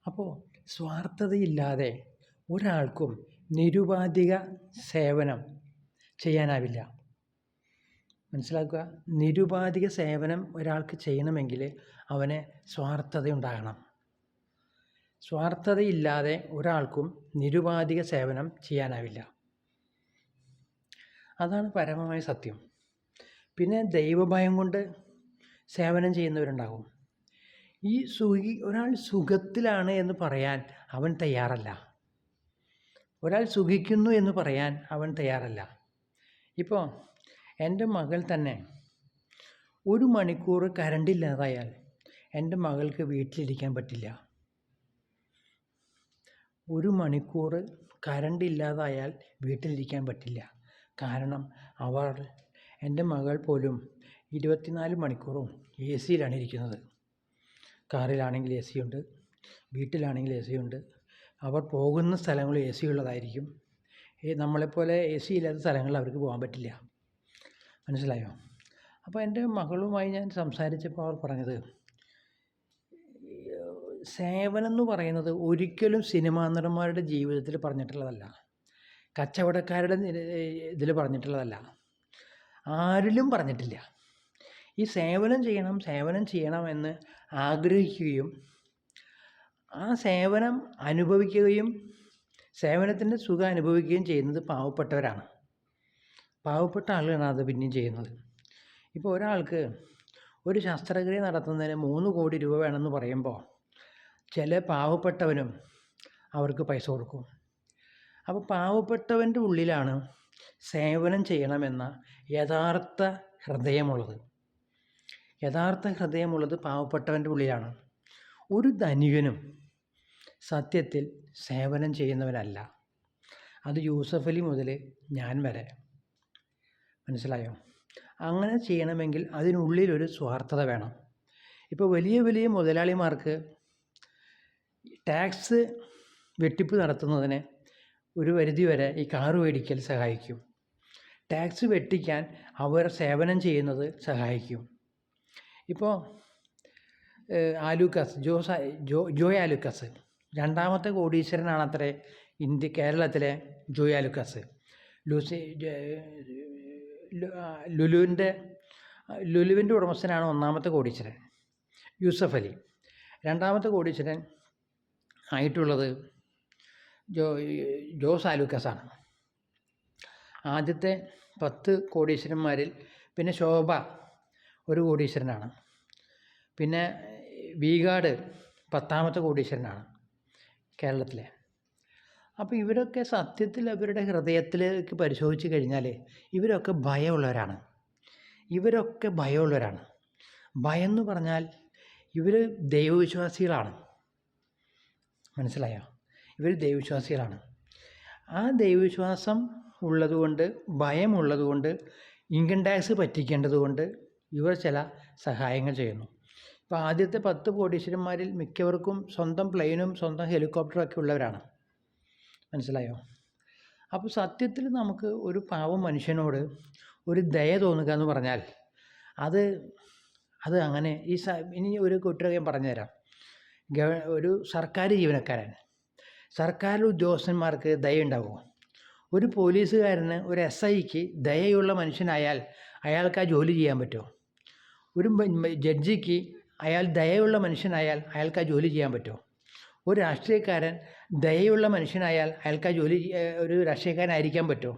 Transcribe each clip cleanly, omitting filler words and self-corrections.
അപ്പോൾ സ്വാർത്ഥതയില്ലാതെ ഒരാൾക്കും നിരുപാധിക സേവനം ചെയ്യാനാവില്ല. മനസ്സിലാക്കുക. നിരുപാധിക സേവനം ഒരാൾക്ക് ചെയ്യണമെങ്കിൽ അവന് സ്വാർത്ഥതയുണ്ടാകണം. സ്വാർത്ഥതയില്ലാതെ ഒരാൾക്കും നിരുപാധിക സേവനം ചെയ്യാനാവില്ല. അതാണ് പരമമായ സത്യം. പിന്നെ ദൈവഭയം കൊണ്ട് സേവനം ചെയ്യുന്നവരുണ്ടാകും. ഒരാൾ സുഖത്തിലാണ് എന്ന് പറയാൻ അവൻ തയ്യാറല്ല. ഒരാൾ സുഖിക്കുന്നു എന്ന് പറയാൻ അവൻ തയ്യാറല്ല. ഇപ്പോൾ എൻ്റെ മകൾ തന്നെ 1 മണിക്കൂർ കറണ്ടില്ലാതായാൽ എൻ്റെ മകൾക്ക് വീട്ടിലിരിക്കാൻ പറ്റില്ല. 1 മണിക്കൂർ കറണ്ടില്ലാതായാൽ വീട്ടിലിരിക്കാൻ പറ്റില്ല. കാരണം എൻ്റെ മകൾ പോലും 24 മണിക്കൂറും AC-യിലാണ് ഇരിക്കുന്നത്. കാറിലാണെങ്കിൽ AC ഉണ്ട്, വീട്ടിലാണെങ്കിൽ AC ഉണ്ട്. അവർ പോകുന്ന സ്ഥലങ്ങളിൽ AC ഉള്ളതായിരിക്കും. നമ്മളെപ്പോലെ AC ഇല്ലാത്ത സ്ഥലങ്ങളിൽ അവർക്ക് പോകാൻ പറ്റില്ല. മനസ്സിലായോ? അപ്പോൾ എൻ്റെ മകളുമായി ഞാൻ സംസാരിച്ചപ്പോൾ അവർ പറഞ്ഞത്, സേവനം എന്ന് പറയുന്നത് ഒരിക്കലും സിനിമാ നടന്മാരുടെ ജീവിതത്തിൽ പറഞ്ഞിട്ടുള്ളതല്ല, കച്ചവടക്കാരുടെ ഇതിൽ പറഞ്ഞിട്ടുള്ളതല്ല, ആരിലും പറഞ്ഞിട്ടില്ല. ഈ സേവനം ചെയ്യണം എന്ന് ആഗ്രഹിക്കുകയും ആ സേവനം അനുഭവിക്കുകയും സേവനത്തിൻ്റെ സുഖം അനുഭവിക്കുകയും ചെയ്യുന്നത് പാവപ്പെട്ടവരാണ്. പാവപ്പെട്ട ആളുകളാണ് അത് പിന്നെയും ചെയ്യുന്നത്. ഇപ്പോൾ ഒരാൾക്ക് ഒരു ശസ്ത്രക്രിയ നടത്തുന്നതിന് 3 കോടി രൂപ വേണമെന്ന് പറയുമ്പോൾ ചില പാവപ്പെട്ടവനും അവർക്ക് പൈസ കൊടുക്കും. അപ്പോൾ പാവപ്പെട്ടവൻ്റെ ഉള്ളിലാണ് സേവനം ചെയ്യണമെന്ന യഥാർത്ഥ ഹൃദയമുള്ളത്. യഥാർത്ഥ ഹൃദയമുള്ളത് പാവപ്പെട്ടവൻ്റെ ഉള്ളിലാണ്. ഒരു ധനികനും സത്യത്തിൽ സേവനം ചെയ്യുന്നവനല്ല. അത് യൂസഫ് അലി മുതൽ ഞാൻ വരെ. മനസ്സിലായോ? അങ്ങനെ ചെയ്യണമെങ്കിൽ അതിനുള്ളിലൊരു സ്വാർത്ഥത വേണം. ഇപ്പോൾ വലിയ വലിയ മുതലാളിമാർക്ക് ടാക്സ് വെട്ടിപ്പ് നടത്തുന്നതിന് ഒരു പരിധിവരെ ഈ കാറ് മേടിക്കൽ സഹായിക്കും. ടാക്സ് വെട്ടിക്കാൻ അവർ സേവനം ചെയ്യുന്നത് സഹായിക്കും. ഇപ്പോൾ ജോയ് ആലുക്കാസ് 2ാമത്തെ കോടീശ്വരനാണത്രേ കേരളത്തിലെ ജോയ് ആലുക്കാസ്. ലുലുവിൻ്റെ ഉടമസ്ഥനാണ് 1ാമത്തെ കോടീശ്വരൻ യൂസഫ് അലി. 2ാമത്തെ കോടീശ്വരൻ ആയിട്ടുള്ളത് ജോസ് ആലുക്കാസാണ്. ആദ്യത്തെ 10 കോടീശ്വരന്മാരിൽ പിന്നെ ശോഭ ഒരു കോടീശ്വരനാണ്. പിന്നെ വീഗാഡ് 10ാമത്തെ കോടീശ്വരനാണ് കേരളത്തിലെ. അപ്പോൾ ഇവരൊക്കെ സത്യത്തിൽ അവരുടെ ഹൃദയത്തിലേക്ക് പരിശോധിച്ച് കഴിഞ്ഞാൽ ഇവരൊക്കെ ഭയമുള്ളവരാണ്. ഭയം എന്ന് പറഞ്ഞാൽ ഇവർ ദൈവവിശ്വാസികളാണ്. മനസ്സിലായോ? ഇവർ ദൈവവിശ്വാസികളാണ്. ആ ദൈവവിശ്വാസം ഉള്ളതുകൊണ്ട്, ഭയമുള്ളതുകൊണ്ട്, ഇൻകം ടാക്സ് പറ്റിക്കേണ്ടതുകൊണ്ട് ഇവർ ചില സഹായങ്ങൾ ചെയ്യുന്നു. ഇപ്പോൾ ആദ്യത്തെ 10 കോടീശ്വരന്മാരിൽ മിക്കവർക്കും സ്വന്തം പ്ലെയിനും സ്വന്തം ഹെലികോപ്റ്ററും ഒക്കെ ഉള്ളവരാണ്. മനസ്സിലായോ? അപ്പോൾ സത്യത്തിൽ നമുക്ക് ഒരു പാവം മനുഷ്യനോട് ഒരു ദയ തോന്നുക എന്ന് പറഞ്ഞാൽ അത് അങ്ങനെ ഇനി ഒരു കുറ്റം പറഞ്ഞുതരാം. ഒരു സർക്കാർ ജീവനക്കാരൻ, സർക്കാർ ഉദ്യോഗസ്ഥന്മാർക്ക് ദയ ഉണ്ടാകുമോ? ഒരു പോലീസുകാരന്, ഒരു SIക്ക് ദയയുള്ള മനുഷ്യനായാൽ അയാൾക്ക് ആ ജോലി ചെയ്യാൻ പറ്റുമോ? ഒരു ജഡ്ജിക്ക് അയാൾ ദയയുള്ള മനുഷ്യനായാൽ അയാൾക്ക് ആ ജോലി ചെയ്യാൻ പറ്റുമോ? ഒരു രാഷ്ട്രീയക്കാരൻ ദയയുള്ള മനുഷ്യനായാൽ അയാൾക്ക് ആ ജോലി ഒരു രാഷ്ട്രീയക്കാരനായിരിക്കാൻ പറ്റുമോ?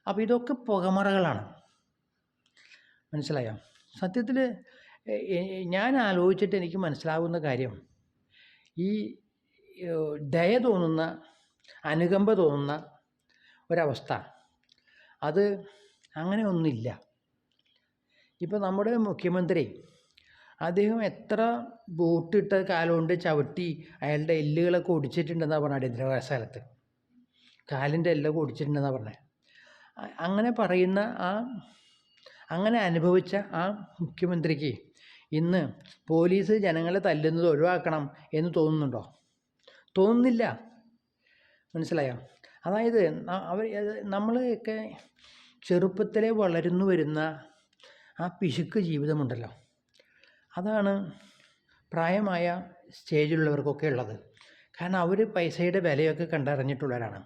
അപ്പോൾ ഇതൊക്കെ പുകമറകളാണ്. മനസ്സിലായോ? സത്യത്തിൽ ഞാൻ ആലോചിച്ചിട്ട് എനിക്ക് മനസ്സിലാവുന്ന കാര്യം, ഈ ദയ തോന്നുന്ന, അനുകമ്പ തോന്നുന്ന ഒരവസ്ഥ അത് അങ്ങനെ ഒന്നുമില്ല. ഇപ്പോൾ നമ്മുടെ മുഖ്യമന്ത്രി, അദ്ദേഹം എത്ര ബൂട്ടിട്ട കാലുകൊണ്ട് ചവിട്ടി അയാളുടെ എല്ലുകളൊക്കെ ഒടിച്ചിട്ടുണ്ടെന്നാണ് പറഞ്ഞത്. അടിയന്തരാവസ്ഥ കാലിൻ്റെ എല്ലൊക്കെ ഒടിച്ചിട്ടുണ്ടെന്നാണ് പറഞ്ഞത്. അങ്ങനെ അനുഭവിച്ച ആ മുഖ്യമന്ത്രിക്ക് ഇന്ന് പോലീസ് ജനങ്ങളെ തല്ലുന്നത് ഒഴിവാക്കണം എന്ന് തോന്നുന്നുണ്ടോ? തോന്നുന്നില്ല. മനസ്സിലായോ? അതായത് നമ്മളൊക്കെ ചെറുപ്പത്തിലെ വളർന്നു വരുന്ന ആ പിശുക്ക് ജീവിതമുണ്ടല്ലോ, അതാണ് പ്രായമായ സ്റ്റേജിലുള്ളവർക്കൊക്കെ ഉള്ളത്. കാരണം അവർ പൈസയുടെ വിലയൊക്കെ കണ്ടറിഞ്ഞിട്ടുള്ളവരാണ്.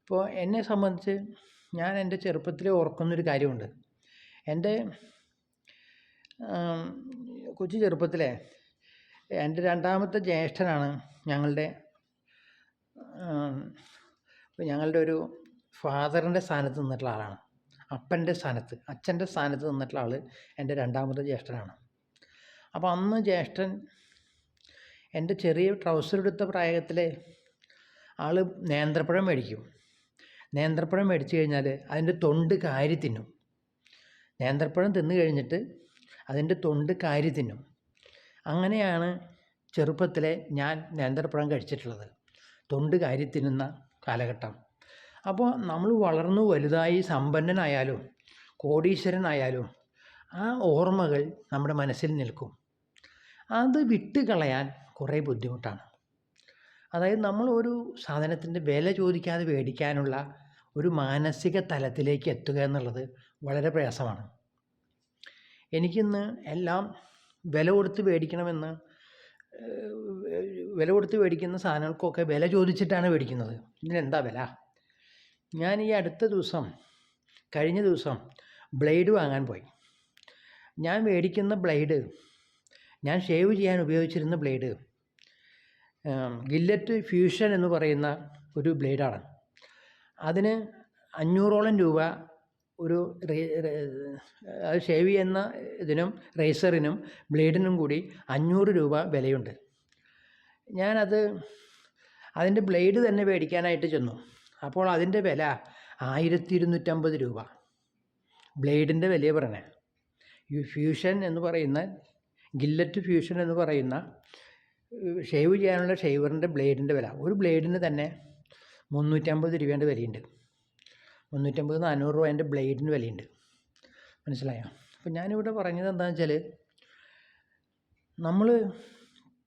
ഇപ്പോൾ എന്നെ സംബന്ധിച്ച് ഞാൻ എൻ്റെ ചെറുപ്പത്തിൽ ഓർക്കുന്നൊരു കാര്യമുണ്ട്. എൻ്റെ കൊച്ചു ചെറുപ്പത്തിലെ എൻ്റെ രണ്ടാമത്തെ ജ്യേഷ്ഠനാണ് ഞങ്ങളുടെ ഒരു ഫാദറിൻ്റെ സ്ഥാനത്ത് നിന്നിട്ടുള്ള ആളാണ്. അച്ഛൻ്റെ സ്ഥാനത്ത് നിന്നിട്ടുള്ള ആൾ എൻ്റെ രണ്ടാമത്തെ ജ്യേഷ്ഠനാണ്. അപ്പോൾ അന്ന് ജ്യേഷ്ഠൻ എൻ്റെ ചെറിയ ട്രൗസർ എടുത്ത പ്രായത്തിൽ ആൾ നേന്ത്രപ്പഴം മേടിക്കും. നേന്ത്രപ്പഴം മേടിച്ചു കഴിഞ്ഞാൽ അതിൻ്റെ തൊണ്ട് കാരി തിന്നും. നേന്ത്രപ്പഴം തിന്നു കഴിഞ്ഞിട്ട് അതിൻ്റെ തൊണ്ട് കാരി തിന്നും. അങ്ങനെയാണ് ചെറുപ്പത്തിലെ ഞാൻ നേന്ത്രപ്പഴം കഴിച്ചിട്ടുള്ളത്, തൊണ്ട് കാരി തിന്നുന്ന കാലഘട്ടം. അപ്പോൾ നമ്മൾ വളർന്നു വലുതായി സമ്പന്നനായാലും കോടീശ്വരനായാലും ആ ഓർമ്മകൾ നമ്മുടെ മനസ്സിൽ നിൽക്കും. അത് വിട്ട് കളയാൻ കുറേ ബുദ്ധിമുട്ടാണ്. അതായത് നമ്മൾ ഒരു സാധനത്തിൻ്റെ വില ചോദിക്കാതെ മേടിക്കാനുള്ള ഒരു മാനസിക തലത്തിലേക്ക് എത്തുക എന്നുള്ളത് വളരെ പ്രയാസമാണ്. എനിക്കിന്ന് എല്ലാം വില കൊടുത്ത് മേടിക്കണമെന്ന്, വില കൊടുത്ത് മേടിക്കുന്ന സാധനങ്ങൾക്കൊക്കെ വില ചോദിച്ചിട്ടാണ് മേടിക്കുന്നത്. ഇതിനെന്താ വില? ഞാൻ ഈ കഴിഞ്ഞ ദിവസം ബ്ലേഡ് വാങ്ങാൻ പോയി. ഞാൻ മേടിക്കുന്ന ബ്ലേഡ്, ഞാൻ ഷേവ് ചെയ്യാൻ ഉപയോഗിച്ചിരുന്ന ബ്ലേഡ് ഗില്ലറ്റ് ഫ്യൂഷൻ എന്ന് പറയുന്ന ഒരു ബ്ലേഡാണ്. അതിന് 500ഓളം രൂപ ഒരു അത് ഷേവ് ചെയ്യുന്ന ഇതിനും റേസറിനും ബ്ലേഡിനും കൂടി 500 രൂപ വിലയുണ്ട്. അതിൻ്റെ ബ്ലേഡ് തന്നെ മേടിക്കാനായിട്ട് ചെന്നു. അപ്പോൾ അതിൻ്റെ വില 1250 രൂപ. ബ്ലേഡിൻ്റെ വില പറയണേ. ഈ ഫ്യൂഷൻ എന്ന് പറയുന്ന ഗില്ലറ്റ് ഫ്യൂഷൻ എന്ന് പറയുന്ന ഷേവ് ചെയ്യാനുള്ള ഷേവറിൻ്റെ ബ്ലേഡിൻ്റെ വില, ഒരു ബ്ലേഡിന് തന്നെ 350 രൂപേൻ്റെ വിലയുണ്ട്. 350-400 രൂപേൻ്റെ ബ്ലേഡിന് വിലയുണ്ട്. മനസ്സിലായോ? അപ്പോൾ ഞാനിവിടെ പറഞ്ഞത് എന്താണെന്ന് വെച്ചാൽ, നമ്മൾ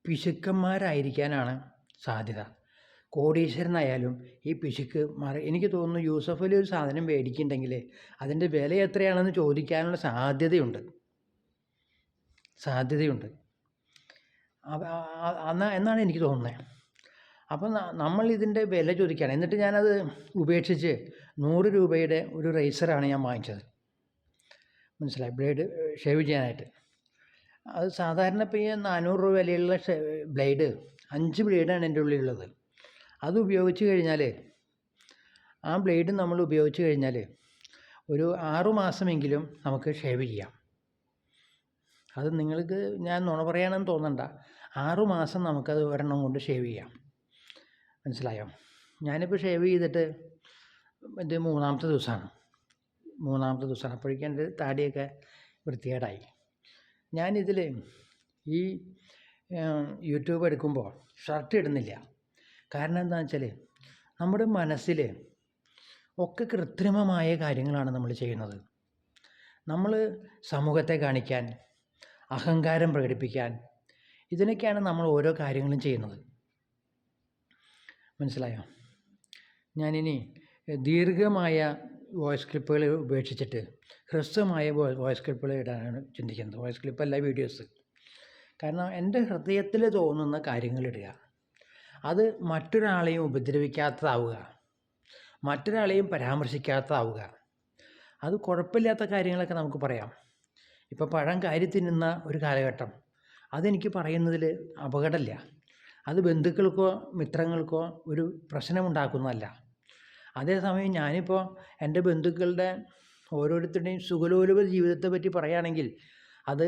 പിശുക്കന്മാരായിരിക്കാനാണ് സാധ്യത. കോടീശ്വരനായാലും ഈ പിശുക്ക് എനിക്ക് തോന്നുന്നു യൂസഫ് അലി ഒരു സാധനം മേടിക്കുന്നുണ്ടെങ്കിൽ അതിൻ്റെ വില എത്രയാണെന്ന് ചോദിക്കാനുള്ള സാധ്യതയുണ്ട്. എന്നാണ് എനിക്ക് തോന്നുന്നത്. അപ്പം നമ്മൾ ഇതിൻ്റെ വില ചോദിക്കുകയാണ്. എന്നിട്ട് ഞാനത് ഉപേക്ഷിച്ച് 100 രൂപയുടെ ഒരു റേസറാണ് ഞാൻ വാങ്ങിച്ചത്. മനസ്സിലായി? ബ്ലേഡ് ഷേവ് ചെയ്യാനായിട്ട്. അത് സാധാരണ ഇപ്പോൾ ഈ 400 രൂപ വിലയുള്ള ബ്ലേഡ് 5 ബ്ലേഡാണ് എൻ്റെ ഉള്ളിലുള്ളത്. അത് ഉപയോഗിച്ച് കഴിഞ്ഞാൽ, ആ ബ്ലേഡ് നമ്മൾ ഉപയോഗിച്ച് കഴിഞ്ഞാൽ ഒരു 6 മാസമെങ്കിലും നമുക്ക് ഷേവ് ചെയ്യാം. അത് നിങ്ങൾക്ക് ഞാൻ നുണ പറയാനെന്ന് തോന്നണ്ട. 6 മാസം നമുക്കത് ഒരെണ്ണം കൊണ്ട് ഷേവ് ചെയ്യാം. മനസ്സിലായോ? ഞാനിപ്പോൾ ഷേവ് ചെയ്തിട്ട് ഇത് 3-ാമത്തെ ദിവസമാണ്. അപ്പോഴേക്കും എൻ്റെ താടിയൊക്കെ വൃത്തികേടായി. ഞാനിതിൽ ഈ യൂട്യൂബ് എടുക്കുമ്പോൾ ഷർട്ട് ഇടുന്നില്ല. കാരണം എന്താണെന്ന് വെച്ചാൽ നമ്മുടെ മനസ്സിൽ ഒക്കെ കൃത്രിമമായ കാര്യങ്ങളാണ് നമ്മൾ ചെയ്യുന്നത്. നമ്മൾ സമൂഹത്തെ കാണിക്കാൻ, അഹങ്കാരം പ്രകടിപ്പിക്കാൻ, ഇതിനൊക്കെയാണ് നമ്മൾ ഓരോ കാര്യങ്ങളും ചെയ്യുന്നത്. മനസ്സിലായോ? ഞാനിനി ദീർഘമായ വോയിസ് ക്ലിപ്പുകൾ ഉപേക്ഷിച്ചിട്ട് ഹ്രസ്വമായ വോയിസ് ക്ലിപ്പുകൾ ഇടാനാണ് ചിന്തിക്കുന്നത്. വോയിസ് ക്ലിപ്പല്ല, വീഡിയോസ്. കാരണം എൻ്റെ ഹൃദയത്തിൽ തോന്നുന്ന കാര്യങ്ങൾ ഇടുക, അത് മറ്റൊരാളെയും ഉപദ്രവിക്കാത്തതാവുക, മറ്റൊരാളെയും പരാമർശിക്കാത്തതാവുക. അത് കുഴപ്പമില്ലാത്ത കാര്യങ്ങളൊക്കെ നമുക്ക് പറയാം. ഇപ്പോൾ പഴം കാരി തിന്നുന്ന ഒരു കാലഘട്ടം, അതെനിക്ക് പറയുന്നതിൽ അപകടമില്ല. അത് ബന്ധുക്കൾക്കോ മിത്രങ്ങൾക്കോ ഒരു പ്രശ്നമുണ്ടാക്കുന്നതല്ല. അതേസമയം ഞാനിപ്പോൾ എൻ്റെ ബന്ധുക്കളുടെ ഓരോരുത്തരുടെയും സുഖലോലുപ ജീവിതത്തെ പറ്റി പറയുകയാണെങ്കിൽ അത്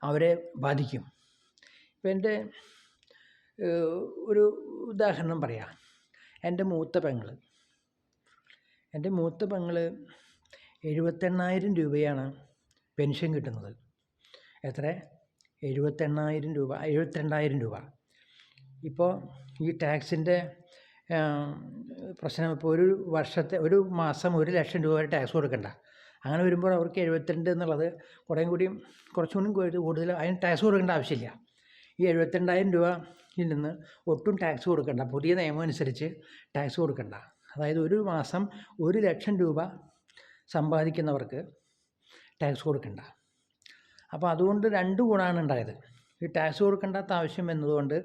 അവരെ ബാധിക്കും. ഇപ്പം എൻ്റെ ഒരു ഉദാഹരണം പറയാം. എൻ്റെ മൂത്ത പെങ്ങൾ 78,000 രൂപയാണ് പെൻഷൻ കിട്ടുന്നത്. എത്ര? 72,000 രൂപ. ഇപ്പോൾ ഈ ടാക്സിൻ്റെ പ്രശ്നം, ഇപ്പോൾ ഒരു മാസം 1,00,000 രൂപ വരെ ടാക്സ് കൊടുക്കണ്ട. അങ്ങനെ വരുമ്പോൾ അവർക്ക് 72 എന്നുള്ളത് കുറച്ചുകൂടി കൂടുതൽ, അതിന് ടാക്സ് കൊടുക്കേണ്ട ആവശ്യമില്ല. ഈ 72,000 രൂപയിൽ നിന്ന് ഒട്ടും ടാക്സ് കൊടുക്കണ്ട. പുതിയ നിയമം അനുസരിച്ച് ടാക്സ് കൊടുക്കണ്ട. അതായത് ഒരു മാസം 1,00,000 രൂപ സമ്പാദിക്കുന്നവർക്ക് ടാക്സ് കൊടുക്കണ്ട. അപ്പോൾ അതുകൊണ്ട് 2 ഗുണമാണ് ഉണ്ടായത്. ഈ ടാക്സ് കൊടുക്കേണ്ടാത്ത ആവശ്യം എന്നതുകൊണ്ട്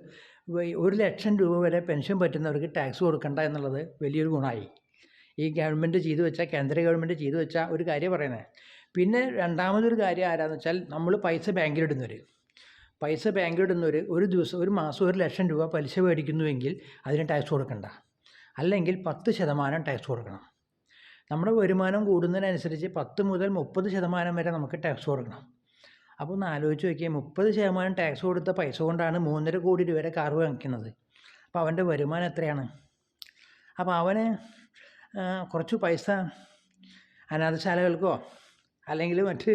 1,00,000 രൂപ വരെ പെൻഷൻ പറ്റുന്നവർക്ക് ടാക്സ് കൊടുക്കണ്ട എന്നുള്ളത് വലിയൊരു ഗുണമായി. ഈ ഗവൺമെൻറ് ചെയ്തു വെച്ച, കേന്ദ്ര ഗവൺമെൻറ് ചെയ്തു വെച്ച ഒരു കാര്യം പറയുന്നത്. പിന്നെ രണ്ടാമതൊരു കാര്യം ആരാന്ന് വെച്ചാൽ, നമ്മൾ പൈസ ബാങ്കിലിടുന്നവർ ഒരു ദിവസം, ഒരു മാസം 1,00,000 രൂപ പലിശ മേടിക്കുന്നുവെങ്കിൽ അതിന് ടാക്സ് കൊടുക്കണ്ട. അല്ലെങ്കിൽ 10% ടാക്സ് കൊടുക്കണം. നമ്മുടെ വരുമാനം കൂടുന്നതിനനുസരിച്ച് 10 മുതൽ 30% വരെ നമുക്ക് ടാക്സ് കൊടുക്കണം. അപ്പോൾ ഒന്ന് ആലോചിച്ച് നോക്കിയാൽ 30% ടാക്സ് കൊടുത്ത പൈസ കൊണ്ടാണ് 3.5 കോടി രൂപയുടെ കാർ വാങ്ങിക്കുന്നത്. അപ്പോൾ അവൻ്റെ വരുമാനം എത്രയാണ്? അപ്പോൾ അവന് കുറച്ച് പൈസ അനാഥശാലകൾക്കോ അല്ലെങ്കിൽ മറ്റ്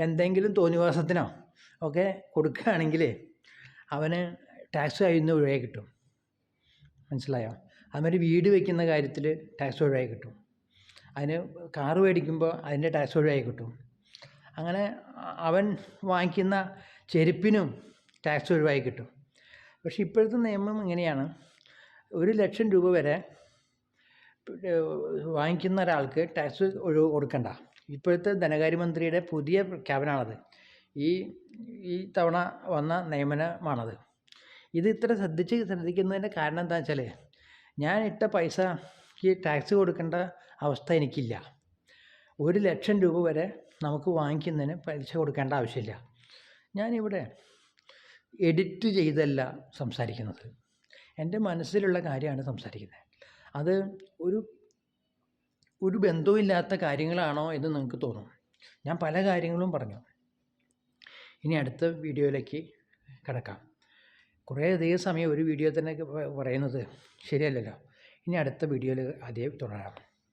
എന്തെങ്കിലും തോന്നിവാസത്തിനോ ഒക്കെ കൊടുക്കുകയാണെങ്കിൽ അവന് ടാക്സ് കഴിയുന്ന ഒഴിവായി കിട്ടും. മനസ്സിലായോ? അതുമാതിരി വീട് വയ്ക്കുന്ന കാര്യത്തിൽ ടാക്സ് ഒഴിവായി കിട്ടും. അതിന് കാറ് മേടിക്കുമ്പോൾ അതിൻ്റെ ടാക്സ് ഒഴിവായി കിട്ടും. അങ്ങനെ അവൻ വാങ്ങിക്കുന്ന ചെരുപ്പിനും ടാക്സ് ഒഴിവായി കിട്ടും. പക്ഷേ ഇപ്പോഴത്തെ നിയമം ഇങ്ങനെയാണ്, 1,00,000 രൂപ വരെ വാങ്ങിക്കുന്ന ഒരാൾക്ക് ടാക്സ് കൊടുക്കണ്ട. ഇപ്പോഴത്തെ ധനകാര്യമന്ത്രിയുടെ പുതിയ പ്രഖ്യാപനമാണത്. ഈ തവണ വന്ന നിയമനമാണത്. ഇത് ഇത്ര ശ്രദ്ധിക്കുന്നതിൻ്റെ കാരണം എന്താണെന്ന് വെച്ചാൽ, ഞാൻ ഇട്ട പൈസയ്ക്ക് ടാക്സ് കൊടുക്കേണ്ട അവസ്ഥ എനിക്കില്ല. 1,00,000 രൂപ വരെ നമുക്ക് വാങ്ങിക്കുന്നതിന് പലിശ കൊടുക്കേണ്ട ആവശ്യമില്ല. ഞാനിവിടെ എഡിറ്റ് ചെയ്തല്ല സംസാരിക്കുന്നത്, എൻ്റെ മനസ്സിലുള്ള കാര്യമാണ് സംസാരിക്കുന്നത്. അത് ഒരു ബന്ധവുമില്ലാത്ത കാര്യങ്ങളാണോ എന്ന് നിങ്ങൾക്ക് തോന്നും. ഞാൻ പല കാര്യങ്ങളും പറഞ്ഞു. ഇനി അടുത്ത വീഡിയോയിലേക്ക് കിടക്കാം. കുറേ അധികം സമയം ഒരു വീഡിയോ തന്നെ പറയുന്നത് ശരിയല്ലല്ലോ. ഇനി അടുത്ത വീഡിയോയിൽ അതേ തുടരാം.